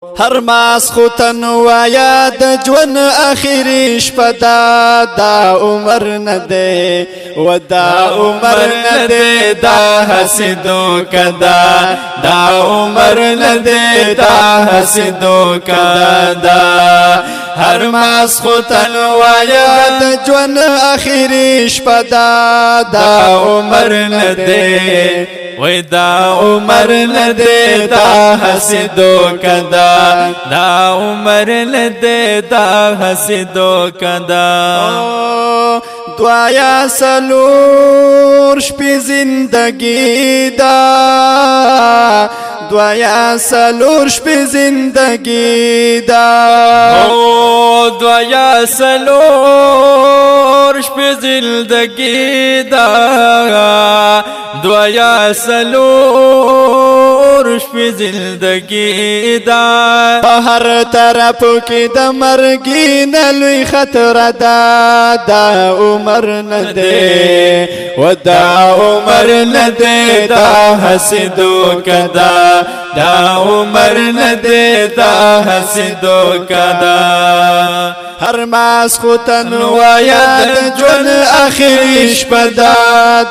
هر ماس خوتن وایا د ژوند اخیری شپه دا عمر نه دی و دا عمر نه دی دا حسدو کدا دا عمر نه دی دا حسدو کدا هر ماس خوتن وایا د ژوند اخیری شپه دا عمر نه دی وی دا عمر ندے دا حسدو کدا دا عمر ندے دا حسدو کدا دعایا سلور شپی زندگی دا دعایا سلور شپی زندگی دا دعایا سلور شپی زندگی دا دعایا سلور شپی زندگی دا هر طرف کی د مرګی نلوی خطر دا عمر ندے و دا عمر ندے دا حسدو کدا دا عمر ندے دا حسدو کدا هر ماس خوتن وایا د ژوند اخیری شپه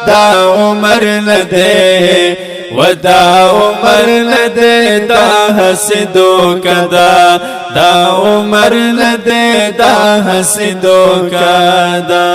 دا عمر ندے و دا عمر ندے دا حسدو کدا دا عمر ندے دا حسدو کدا